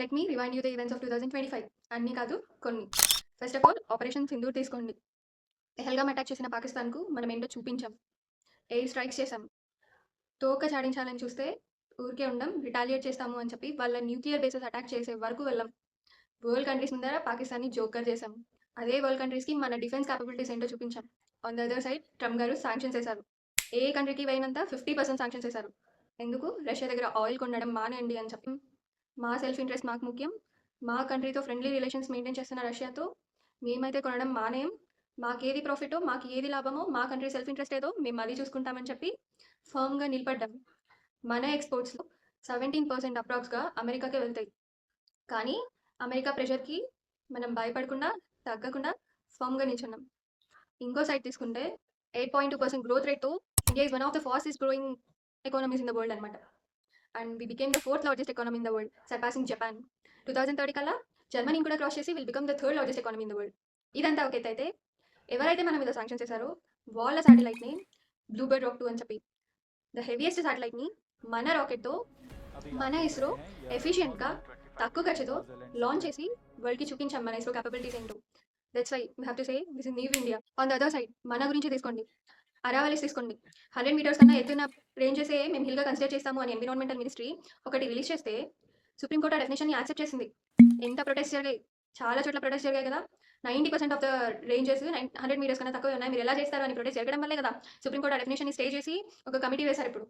Let me remind you the events of 2025 అన్నీ కాదు కొన్ని. First of all operation Sindoor తీసుకోండి. పెహల్గామ్ అటాక్ చేసిన పాకిస్తాన్కు మనం ఏంటో చూపించాం. ఎయిర్ స్ట్రైక్స్ చేసాం. తోక చాడించాలని చూస్తే ఊరికే ఉండం, రిటాలియేట్ చేస్తాము అని చెప్పి వాళ్ళ న్యూక్లియర్ బేసెస్ అటాక్ చేసే వరకు వెళ్ళాం. వరల్డ్ కంట్రీస్ ముందర పాకిస్తాన్ని జోకర్ చేసాం. అదే వరల్డ్ కంట్రీస్కి మన డిఫెన్స్ క్యాపబిలిటీస్ ఏంటో చూపించాం. On the other side Trump గారు శాంక్షన్స్ వేశారు. ఏ కంట్రీకి పోయినంత 50% శాంక్షన్స్ వేశారు. ఎందుకు? రష్యా దగ్గర ఆయిల్ కొనడం మానేయండి అని చెప్పి. మా సెల్ఫ్ ఇంట్రెస్ట్ మాకు ముఖ్యం. మా కంట్రీతో ఫ్రెండ్లీ రిలేషన్స్ మెయింటైన్ చేస్తున్న రష్యాతో మేమైతే కొనడం మానేయం. మాకేది ప్రాఫిటో, మాకు ఏది లాభమో, మా కంట్రీ సెల్ఫ్ ఇంట్రెస్ట్ ఏదో మేము అది చూసుకుంటామని చెప్పి ఫర్మ్గా నిలబడ్డాం. మన ఎక్స్పోర్ట్స్లో 17% అప్రాక్స్గా అమెరికాకే వెళ్తాయి. కానీ అమెరికా ప్రెషర్కి మనం భయపడకుండా, తగ్గకుండా ఫర్మ్గా నిల్చున్నాం. ఇంకో సైడ్ తీసుకుంటే 8.2% గ్రోత్ రేట్తో India is one of the fastest growing economies in the world అనమాట. And we became the fourth largest economy in the world, surpassing Japan. 2030 కల్లా జర్మనీ కూడా క్రాస్ చేసి will become the third largest economy in the world. ఇదంతా ఒక ఎత్తు అయితే, ఎవరైతే మన మీద శాంక్షన్ చేశారో వాళ్ళ శాటిలైట్ని బ్లూబర్డ్ రాక్ 2 అని చెప్పి ద హెవియెస్ట్ శాటిలైట్ని మన రాకెట్తో మన ఇస్రో ఎఫిషియెంట్గా తక్కువ ఖర్చుతో లాంచ్ చేసి వరల్డ్కి చూపించాం మన ఇస్రో క్యాపబిలిటీస్ ఏంటో. That's why we have to say this is new India. On the other side మన గురించి తీసుకోండి. అరావలిస్ తీసుకోండి. 100 మీటర్స్ కన్నా ఎత్తున రేంజెసే మేము హిల్గా కన్సిడర్ చేస్తాము అని ఎన్విరాన్మెంటల్ మినిస్ట్రీ ఒకటి రిలీజ్ చేస్తే సుప్రీంకోర్టు ఆ డెఫినేషన్ని యాక్సెప్ట్ చేసింది. ఎంత ప్రొటెస్ట్ జరిగాయి, చాలా చోట్ల ప్రొటెస్ట్ జరిగాయి కదా. 90% ఆఫ్ ద రేంజెస్ 100 మీటర్స్ కన్నా తక్కువ ఉన్నాయి, మీరు ఎలా చేస్తారు అని ప్రొటెస్ట్ జరగడం వల్లే కదా సుప్రీంకోర్టు ఆ డెఫినేషన్ని స్టే చేసి ఒక కమిటీ వేశారు. ఇప్పుడు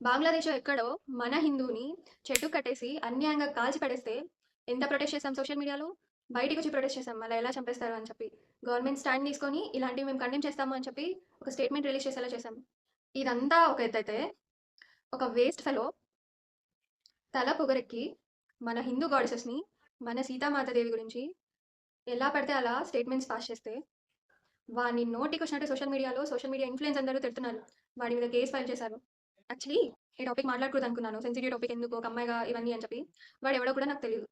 బంగ్లాదేశ్ ఎక్కడో మన హిందూని చెట్టు కట్టేసి అన్యాయంగా కాల్చి పడేస్తే ఎంత ప్రొటెస్ట్ చేస్తాం సోషల్ మీడియాలో, బయటికి వచ్చి ప్రొటెస్ట్ చేస్తాం అలా ఎలా చంపేస్తారు అని చెప్పి. గవర్నమెంట్ స్టాండ్ తీసుకొని ఇలాంటివి మేము కండెమ్ చేస్తాము అని చెప్పి ఒక స్టేట్మెంట్ రిలీజ్ చేసేలా చేశాం. ఇదంతా ఒక ఎత్తైతే, ఒక వేస్ట్ ఫెలో తల పొగరెక్కి మన హిందూ గాడెసెస్ని, మన సీతామాతాదేవి గురించి ఎలా పడితే అలా స్టేట్మెంట్స్ పాస్ చేస్తే వాడిని నోటికి వచ్చినట్టు సోషల్ మీడియా ఇన్ఫ్లుయెన్స్ అందరూ తిడుతున్నారు. వాడి మీద కేసు ఫైల్ చేశారు. యాక్చువల్లీ ఈ టాపిక్ మాట్లాడకూడదు అనుకున్నాను, సెన్సిటివ్ టాపిక్ ఎందుకు ఒక అమ్మాయిగా ఇవన్నీ అని చెప్పి. వాడు ఎవడో కూడా నాకు తెలియదు.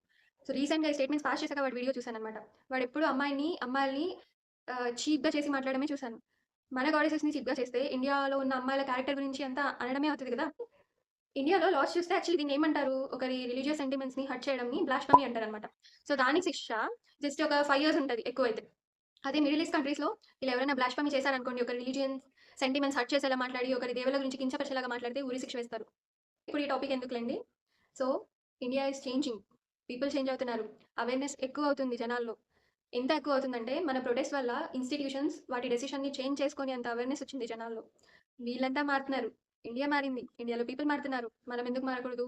సో రీసెంట్గా ఈ స్టేట్మెంట్స్ పాస్ చేశాక వాడి వీడియో చూశాను అనమాట. వాడు ఎప్పుడు అమ్మాయిల్ని చీప్గా చేసి మాట్లాడమే చూశాను. మన గాడెసెస్ని చీప్గా చేస్తే ఇండియాలో ఉన్న అమ్మాయిల క్యారెక్టర్ గురించి అంతా అనడమే అవుతుంది కదా. ఇండియాలో లాస్ చూస్తే యాక్చువల్లీ దీన్ని ఏమంటారు, ఒకరి రిలీజియస్ సెంటిమెంట్స్ని హర్ట్ చేయడంని బ్లాస్ఫమీ అంటారు అనమాట. సో దానికి శిక్ష జస్ట్ ఒక 5 years ఉంటుంది ఎక్కువైతే. అదే మిడిల్ ఈస్ట్ కంట్రీస్లో ఇలా ఎవరైనా బ్లాస్ఫమీ చేశారనుకోండి, ఒక రిలీజియన్ సెంటిమెంట్స్ హర్ట్ చేసేలా మాట్లాడి ఒకరి దేవుల గురించి కించపరిచేలాగా మాట్లాడితే ఉరి శిక్ష వేస్తారు. ఇప్పుడు ఈ టాపిక్ ఎందుకులేండి. So India is changing, people change అవుతున్నారు, అవేర్నెస్ ఎక్కువ అవుతుంది జనాల్లో. ఎంత ఎక్కువ అవుతుందంటే మన ప్రొటెస్ట్ వల్ల ఇన్స్టిట్యూషన్స్ వాటి డెసిషన్ని చేంజ్ చేసుకొని అంత అవేర్నెస్ వచ్చింది జనాల్లో. వీళ్ళంతా మారుతున్నారు, ఇండియా మారింది, ఇండియాలో పీపుల్ మారుతున్నారు, మనం ఎందుకు మారకూడదు?